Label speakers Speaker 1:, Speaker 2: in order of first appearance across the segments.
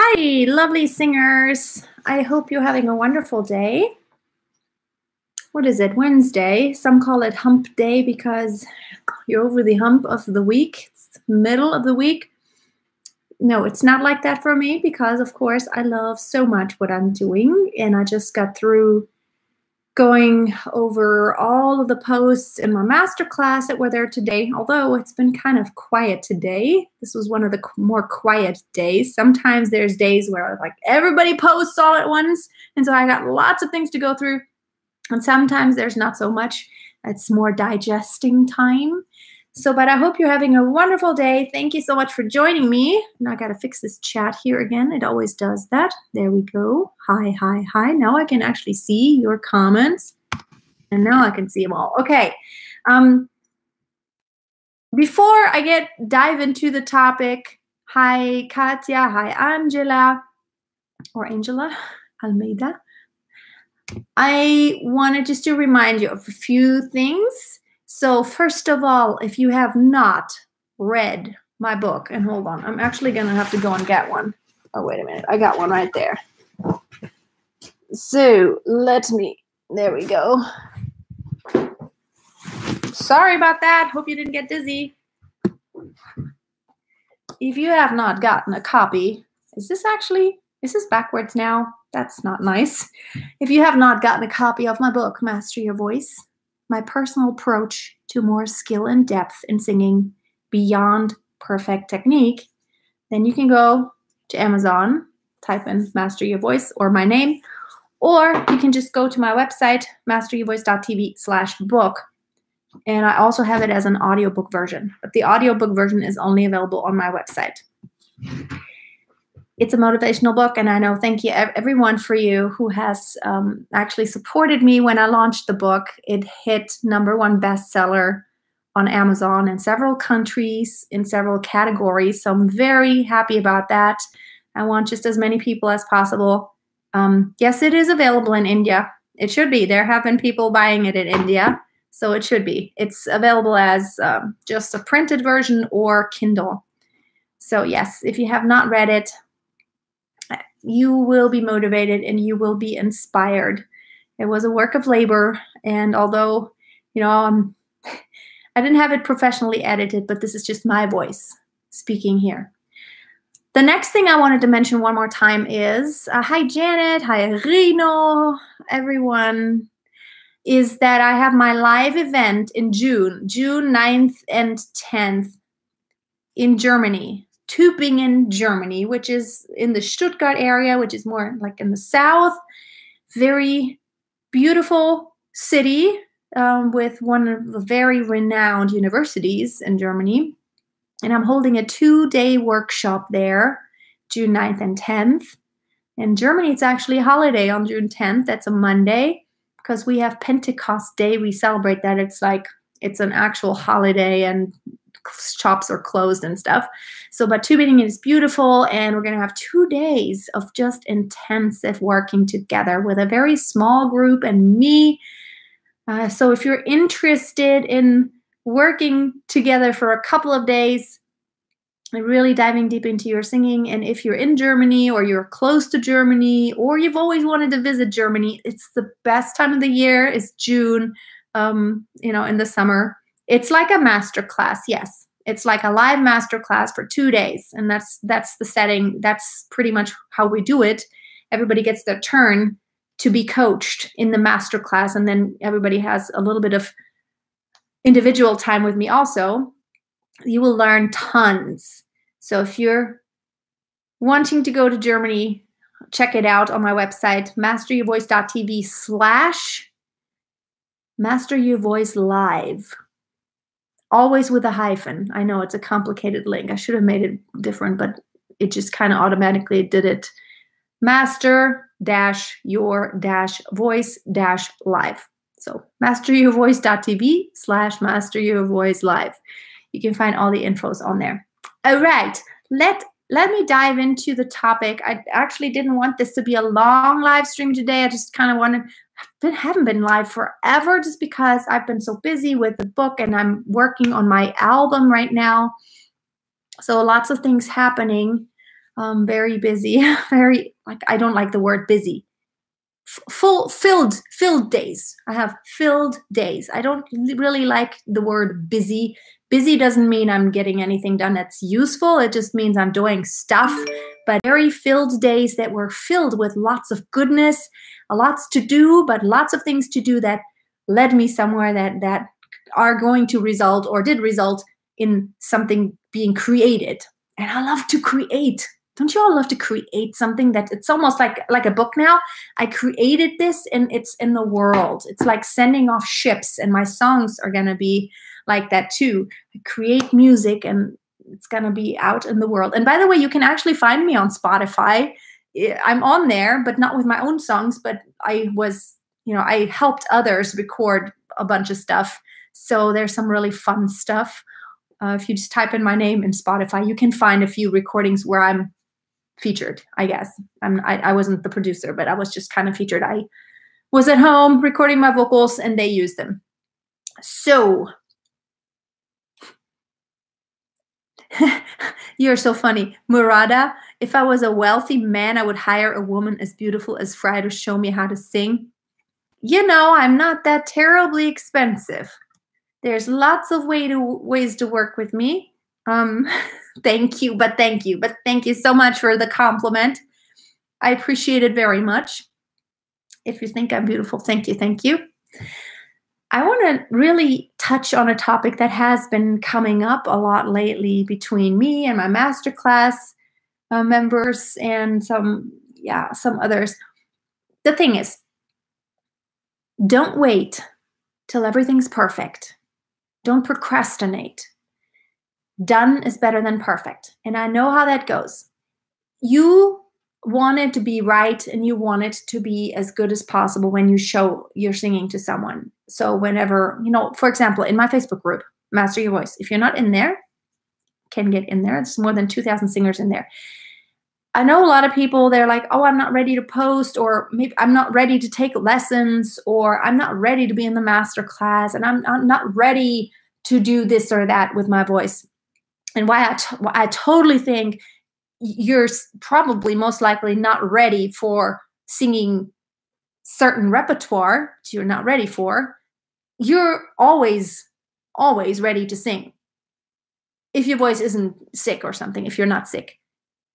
Speaker 1: Hi, lovely singers. I hope you're having a wonderful day. What is it? Wednesday. Some call it hump day because you're over the hump of the week. It's the middle of the week. No, it's not like that for me because, of course, I love so much what I'm doing. And I just got through going over all of the posts in my masterclass that were there today, although it's been kind of quiet today. This was one of the more quiet days. Sometimes there's days where like everybody posts all at once, and so I got lots of things to go through, and sometimes there's not so much. It's more digesting time. But I hope you're having a wonderful day. Thank you so much for joining me. Now I got to fix this chat here again. It always does that. There we go. Hi, hi, hi. Now I can actually see your comments. And now I can see them all. Okay. Before I dive into the topic, hi, Katya. Hi, Angela. Or Angela Almeida. I wanted just to remind you of a few things. So first of all, if you have not read my book, and hold on, I'm actually going to have to go and get one. Oh, wait a minute. I got one right there. So there we go. Sorry about that. Hope you didn't get dizzy. If you have not gotten a copy, is this backwards now? That's not nice. If you have not gotten a copy of my book, Master Your Voice, my personal approach to more skill and depth in singing beyond perfect technique, then you can go to Amazon, type in Master Your Voice or my name, or you can just go to my website, masteryourvoice.tv/book. And I also have it as an audiobook version, but the audiobook version is only available on my website. It's a motivational book, and I know, thank you everyone for you who has actually supported me when I launched the book. It hit #1 bestseller on Amazon in several countries, in several categories, so I'm very happy about that. I want just as many people as possible. Yes, it is available in India. It should be. There have been people buying it in India, so it should be. It's available as just a printed version or Kindle. So yes, if you have not read it, you will be motivated and you will be inspired. It was a work of labor, and although, I didn't have it professionally edited, but this is just my voice speaking here. The next thing I wanted to mention one more time is, hi Janet, hi Rino, everyone, is that I have my live event in June 9th and 10th in Germany. Tübingen, Germany, which is in the Stuttgart area, which is more like in the south. Very beautiful city with one of the very renowned universities in Germany. And I'm holding a 2-day workshop there, June 9th and 10th. In Germany, it's actually a holiday on June 10th. That's a Monday because we have Pentecost Day. We celebrate that. It's an actual holiday and shops are closed and stuff. But Tübingen is beautiful, and we're going to have 2 days of just intensive working together with a very small group and me. So if you're interested in working together for a couple of days and really diving deep into your singing, and if you're in Germany or you're close to Germany or you've always wanted to visit Germany, it's the best time of the year. It's June, in the summer. It's like a master class, yes. It's like a live master class for 2 days, and that's the setting. That's pretty much how we do it. Everybody gets their turn to be coached in the master class, and then everybody has a little bit of individual time with me also. You will learn tons. So if you're wanting to go to Germany, check it out on my website, masteryourvoice.tv/masteryourvoicelive. Always with a hyphen. I know it's a complicated link. I should have made it different, but it just kind of automatically did it. Master-your-voice-live. So masteryourvoice.tv/masteryourvoicelive. You can find all the infos on there. All right. Let me dive into the topic. I actually didn't want this to be a long live stream today. I just kind of haven't been live forever just because I've been so busy with the book and I'm working on my album right now. So lots of things happening. Very busy, very, like, I don't like the word busy. Filled days. I have filled days. I don't really like the word busy. Busy doesn't mean I'm getting anything done that's useful. It just means I'm doing stuff. But very filled days that were filled with lots of goodness, lots to do, but lots of things to do that led me somewhere, that are going to result, or did result, in something being created. And I love to create. Don't you all love to create something that it's almost like a book now? I created this and it's in the world. It's like sending off ships, and my songs are going to be like that too. I create music and it's going to be out in the world. And by the way, you can actually find me on Spotify. I'm on there, but not with my own songs, but I helped others record a bunch of stuff. So there's some really fun stuff. If you just type in my name in Spotify, you can find a few recordings where I'm featured, I guess. I wasn't the producer, but I was just kind of featured. I was at home recording my vocals and they used them. So you're so funny. Murada, if I was a wealthy man, I would hire a woman as beautiful as Freya to show me how to sing. I'm not that terribly expensive. There's lots of ways to work with me. Thank you so much for the compliment. I appreciate it very much. If you think I'm beautiful, thank you. I want to really touch on a topic that has been coming up a lot lately between me and my masterclass members and some others. The thing is, don't wait till everything's perfect. Don't procrastinate. Done is better than perfect. And I know how that goes. You want it to be right and you want it to be as good as possible when you show your singing to someone. So whenever, for example, in my Facebook group, Master Your Voice, if you're not in there, can get in there. It's more than 2,000 singers in there. I know a lot of people, they're like, oh, I'm not ready to post, or maybe I'm not ready to take lessons, or I'm not ready to be in the master class, and I'm not ready to do this or that with my voice. And why I totally think you're probably most likely not ready for singing certain repertoire that you're not ready for. You're always ready to sing. If your voice isn't sick or something, if you're not sick.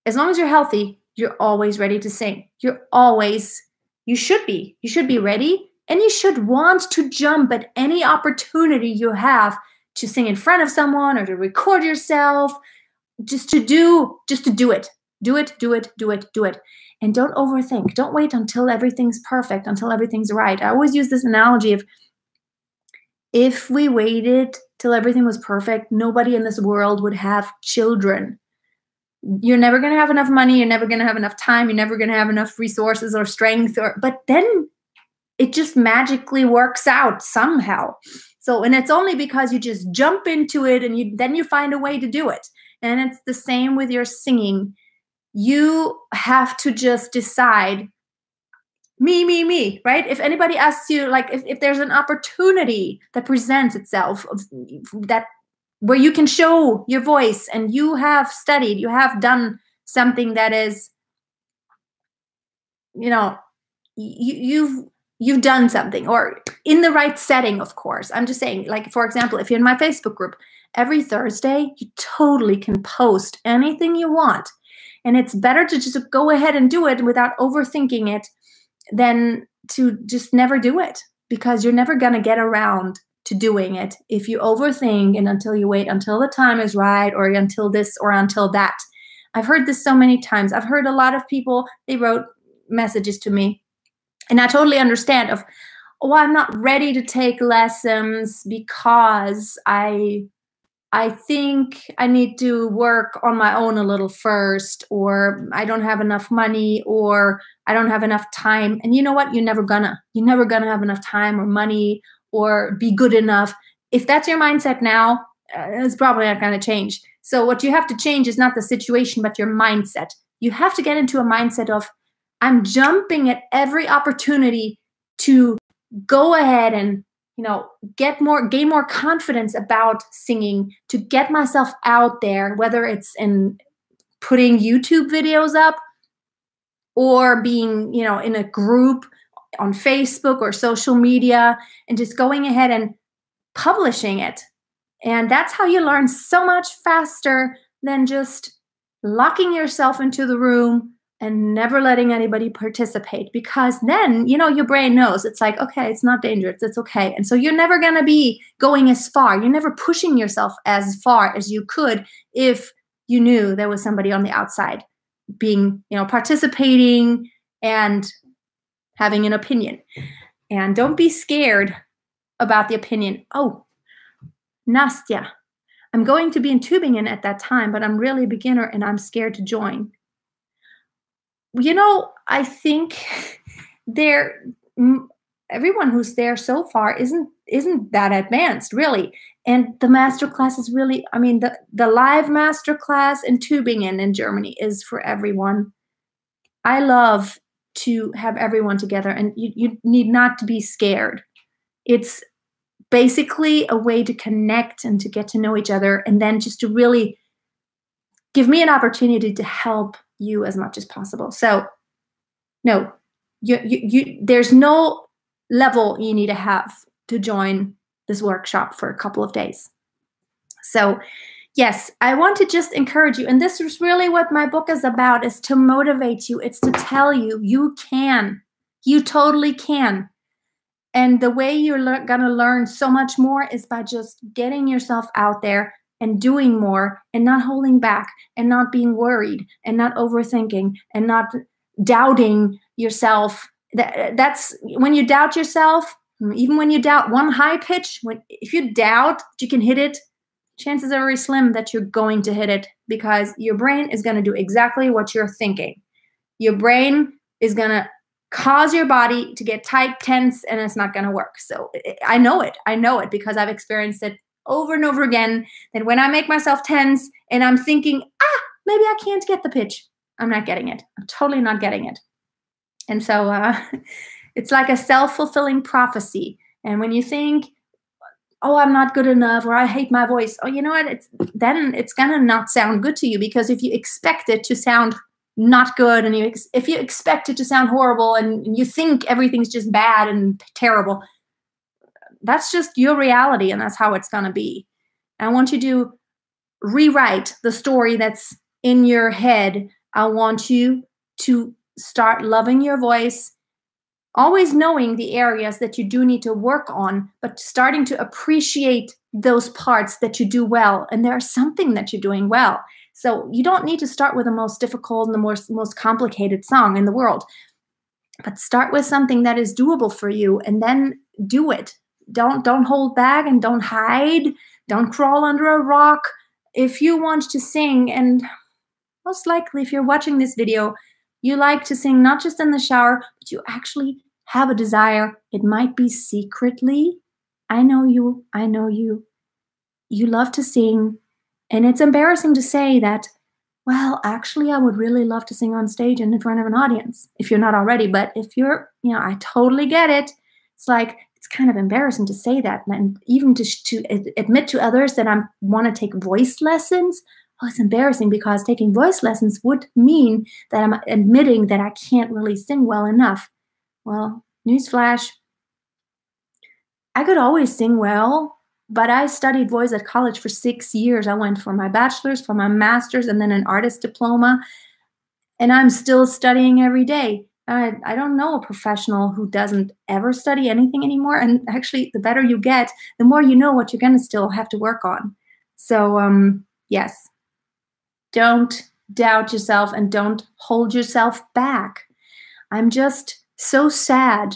Speaker 1: As long as you're healthy, you're always ready to sing. You should be ready, and you should want to jump at any opportunity you have to sing in front of someone or to record yourself, just to do it. Do it. And don't overthink. Don't wait until everything's perfect, until everything's right. I always use this analogy of, if we waited till everything was perfect, nobody in this world would have children. You're never going to have enough money. You're never going to have enough time. You're never going to have enough resources or strength. But then it just magically works out somehow. So, and it's only because you just jump into it and then you find a way to do it. And it's the same with your singing. You have to just decide, me, right? If anybody asks you, like, if there's an opportunity that presents itself that where you can show your voice and you have studied, you have done something that is, you've done something, or in the right setting, of course. I'm just saying, like, for example, if you're in my Facebook group, every Thursday, you totally can post anything you want. And it's better to just go ahead and do it without overthinking it than to just never do it, because you're never going to get around to doing it if you overthink and until you wait until the time is right, or until this or until that. I've heard this so many times. I've heard a lot of people, they wrote messages to me, and I totally understand of, oh, I'm not ready to take lessons because I think I need to work on my own a little first, or I don't have enough money, or I don't have enough time. And you know what? You're never gonna have enough time or money or be good enough. If that's your mindset now, it's probably not going to change. So what you have to change is not the situation, but your mindset. You have to get into a mindset of, I'm jumping at every opportunity to go ahead and gain more confidence about singing, to get myself out there, whether it's in putting YouTube videos up, or being, in a group on Facebook or social media and just going ahead and publishing it. And that's how you learn so much faster than just locking yourself into the room and never letting anybody participate, because then, your brain knows it's like, okay, it's not dangerous. It's okay. And so you're never going to be going as far. You're never pushing yourself as far as you could if you knew there was somebody on the outside being, participating and having an opinion. And don't be scared about the opinion. Oh, Nastya, I'm going to be in Tübingen at that time, but I'm really a beginner and I'm scared to join. I think everyone who's there so far isn't that advanced, really. And the masterclass is really, the live masterclass in Tübingen in Germany is for everyone. I love to have everyone together, and you need not to be scared. It's basically a way to connect and to get to know each other, and then just to really give me an opportunity to help you as much as possible. So, no, there's no level you need to have to join this workshop for a couple of days. So, yes, I want to just encourage you, and this is really what my book is about, is to motivate you. It's to tell you, you can. You totally can. And the way you're going to learn so much more is by just getting yourself out there and doing more and not holding back and not being worried and not overthinking and not doubting yourself. That's when you doubt yourself, even when you doubt one high pitch, if you doubt that you can hit it, chances are very slim that you're going to hit it, because your brain is going to do exactly what you're thinking. Your brain is going to cause your body to get tight, tense, and it's not going to work. So I know it. I know it because I've experienced it over and over again, that when I make myself tense and I'm thinking, maybe I can't get the pitch, I'm not getting it. I'm totally not getting it. And so it's like a self-fulfilling prophecy. And when you think, oh, I'm not good enough, or I hate my voice, oh, you know what? Then it's going to not sound good to you, because if you expect it to sound not good, and if you expect it to sound horrible, and you think everything's just bad and terrible, that's just your reality, and that's how it's going to be. I want you to rewrite the story that's in your head. I want you to start loving your voice, always knowing the areas that you do need to work on, but starting to appreciate those parts that you do well. And there's something that you're doing well. So you don't need to start with the most difficult and the most complicated song in the world, but start with something that is doable for you, and then do it. Don't hold back and don't hide. Don't crawl under a rock. If you want to sing, and most likely if you're watching this video, you like to sing not just in the shower, but you actually have a desire. It might be secretly. I know you. I know you. You love to sing. And it's embarrassing to say that, well, actually, I would really love to sing on stage and in front of an audience, if you're not already. But if you're, I totally get it. It's like, it's kind of embarrassing to say that. And even to admit to others that I want to take voice lessons. Well, it's embarrassing, because taking voice lessons would mean that I'm admitting that I can't really sing well enough. Well, newsflash, I could always sing well. But I studied voice at college for 6 years. I went for my bachelor's, for my master's, and then an artist diploma. And I'm still studying every day. I don't know a professional who doesn't ever study anything anymore. And actually, the better you get, the more you know what you're going to still have to work on. So, yes, don't doubt yourself and don't hold yourself back. I'm just so sad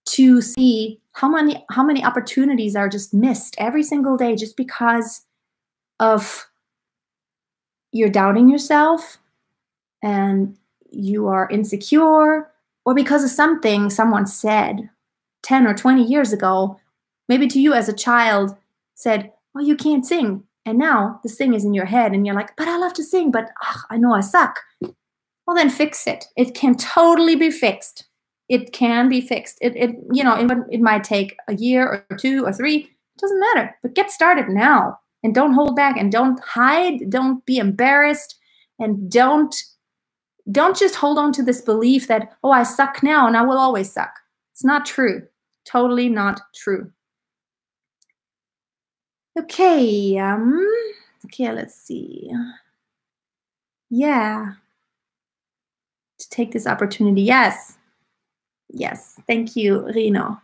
Speaker 1: to see how many opportunities are just missed every single day, just because of you're doubting yourself and you are insecure, or because of something someone said 10 or 20 years ago, maybe to you as a child, said, well, you can't sing. And now this thing is in your head and you're like, but I love to sing, but I know I suck. Well, then fix it. It can totally be fixed. It can be fixed. It might take a year or 2 or 3. It doesn't matter. But get started now, and don't hold back, and don't hide. Don't be embarrassed, And don't just hold on to this belief that, oh, I suck now and I will always suck. It's not true. Totally not true. Okay, okay, let's see. Yeah. To take this opportunity. Yes. Yes. Thank you, Reno.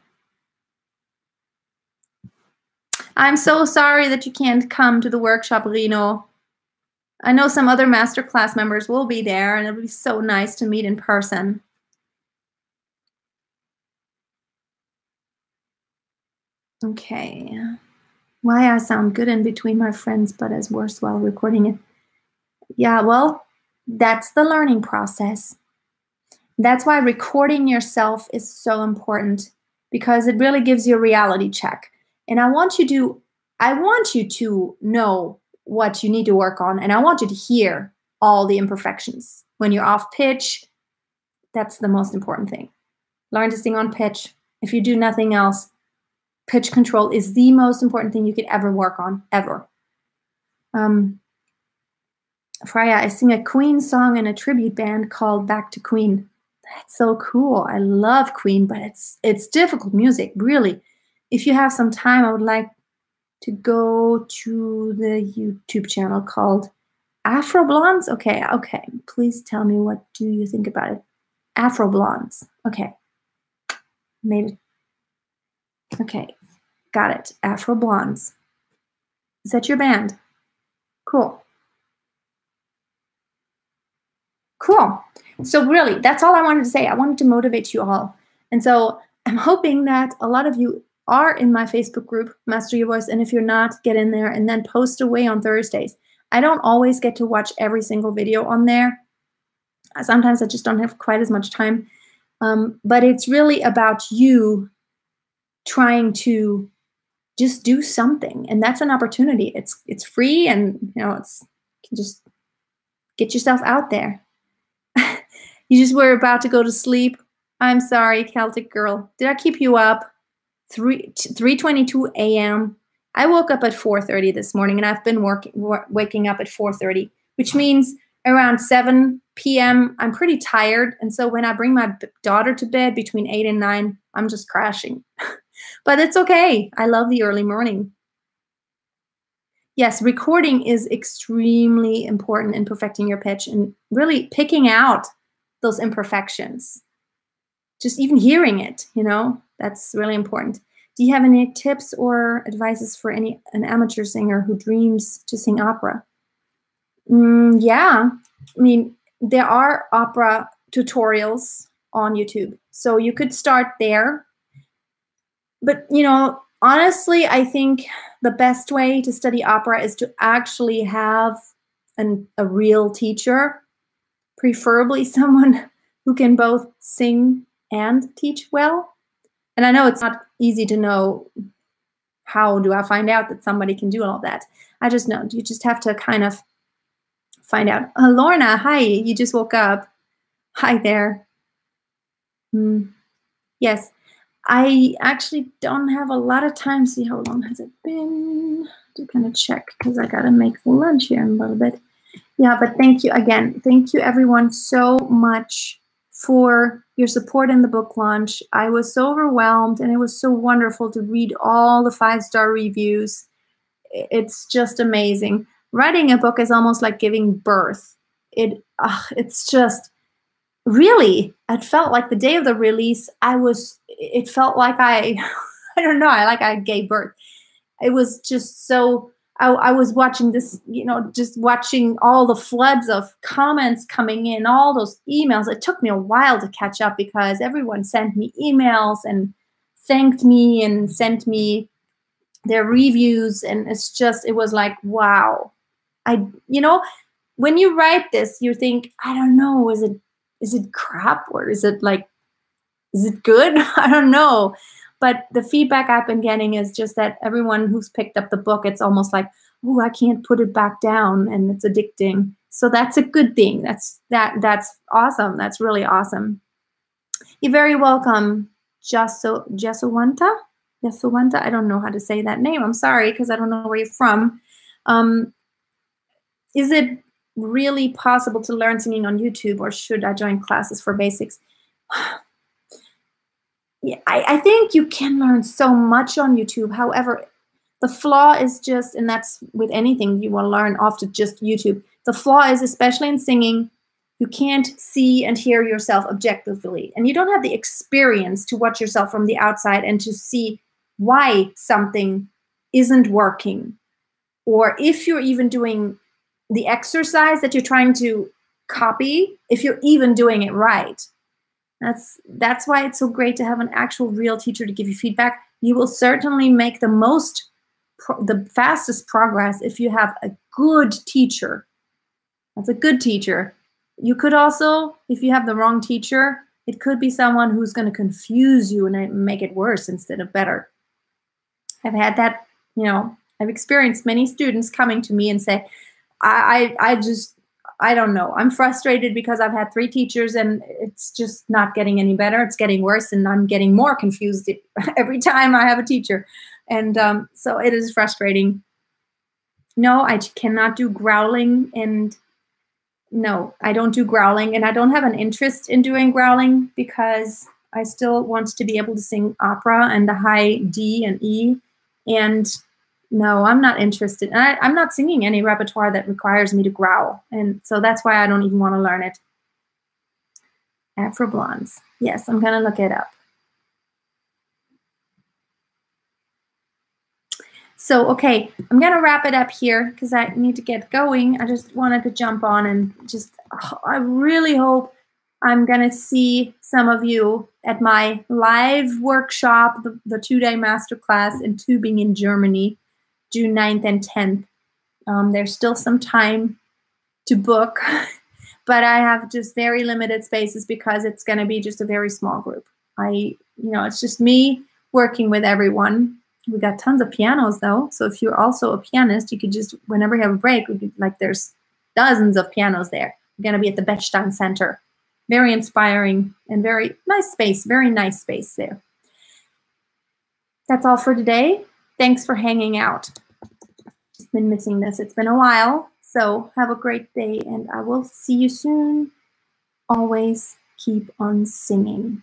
Speaker 1: I'm so sorry that you can't come to the workshop, Reno. I know some other masterclass members will be there, and it'll be so nice to meet in person. Okay. Why I sound good in between my friends, but as worse while recording it. Yeah, well, that's the learning process. That's why recording yourself is so important, because it really gives you a reality check. And I want you to know what you need to work on, and I want you to hear all the imperfections. When you're off pitch, that's the most important thing. Learn to sing on pitch. If you do nothing else, pitch control is the most important thing you could ever work on, ever. Freya, I sing a Queen song in a tribute band called Back to Queen. That's so cool. I love Queen, but it's difficult music, really. If you have some time, I would like to go to the YouTube channel called Afro Blondes. Okay. Please tell me, what do you think about it? Afro Blondes. Okay. Made it. Okay. Got it. Afro Blondes. Is that your band? Cool. Cool. So really, that's all I wanted to say. I wanted to motivate you all. And so I'm hoping that a lot of you are in my Facebook group, Master Your Voice. And if you're not, get in there and then post away on Thursdays. I don't always get to watch every single video on there. Sometimes I just don't have quite as much time. But it's really about you trying to just do something. And that's an opportunity. It's free, and you can just get yourself out there. You just were about to go to sleep. I'm sorry, Celtic girl. Did I keep you up? 3:22 a.m. I woke up at 4:30 this morning, and I've been waking up at 4:30, which means around 7 p.m. I'm pretty tired. And so when I bring my daughter to bed between 8 and 9, I'm just crashing. But it's okay. I love the early morning. Yes, recording is extremely important in perfecting your pitch and really picking out those imperfections. Just even hearing it, that's really important. Do you have any tips or advices for an amateur singer who dreams to sing opera? Yeah, I mean, there are opera tutorials on YouTube, so you could start there. But, honestly, I think the best way to study opera is to actually have a real teacher, preferably someone who can both sing and teach well. And I know it's not easy to know, how do I find out that somebody can do all that? I just know you just have to kind of find out. Lorna, hi, you just woke up. Hi there. Yes, I actually don't have a lot of time. See, how long has it been? I'm going to check because I got to make lunch here in a little bit. Yeah, but thank you again. Thank you, everyone, so much for your support in the book launch. I was so overwhelmed, and it was so wonderful to read all the 5-star reviews. It's just amazing. Writing a book is almost like giving birth. It's just really, it felt like the day of the release, it felt like I don't know, like I gave birth. It was just so, I was watching this, just watching all the floods of comments coming in, all those emails. It took me a while to catch up because everyone sent me emails and thanked me and sent me their reviews. And it was like, wow. When you write this, you think, I don't know, is it crap, or is it good? I don't know. But the feedback I've been getting is just that everyone who's picked up the book, it's almost like, oh, I can't put it back down, and it's addicting. So that's a good thing. That's awesome. That's really awesome. You're very welcome, Jesawanta. I don't know how to say that name. I'm sorry, because I don't know where you're from. Is it really possible to learn singing on YouTube, or should I join classes for basics? Yeah, I think you can learn so much on YouTube. However, the flaw is just, and that's with anything you want to learn off to just YouTube. The flaw is, especially in singing, you can't see and hear yourself objectively. And you don't have the experience to watch yourself from the outside and to see why something isn't working. Or if you're even doing the exercise that you're trying to copy, if you're even doing it right. That's why it's so great to have an actual real teacher to give you feedback. You will certainly make the fastest progress if you have a good teacher. That's a good teacher. You could also, if you have the wrong teacher, it could be someone who's going to confuse you and make it worse instead of better. I've had that, I've experienced many students coming to me and say, I don't know. I'm frustrated because I've had 3 teachers and it's just not getting any better. It's getting worse, and I'm getting more confused every time I have a teacher. And so it is frustrating. No, I cannot do growling, and no, I don't do growling, and I don't have an interest in doing growling because I still want to be able to sing opera and the high D and E. And no, I'm not interested. I'm not singing any repertoire that requires me to growl. And so that's why I don't even want to learn it. Afro Blondes. Yes, I'm going to look it up. So, okay, I'm going to wrap it up here because I need to get going. I just wanted to jump on and I really hope I'm going to see some of you at my live workshop, the 2-day masterclass in tubing in Germany, June 9th and 10th. There's still some time to book, but I have just very limited spaces because it's going to be just a very small group. It's just me working with everyone. We got tons of pianos though. So if you're also a pianist, you could just, whenever you have a break, there's dozens of pianos there. We're going to be at the Bechstein Center. Very inspiring and very nice space there. That's all for today. Thanks for hanging out. Just been missing this. It's been a while. So have a great day and I will see you soon. Always keep on singing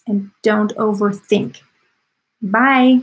Speaker 1: and don't overthink. Bye.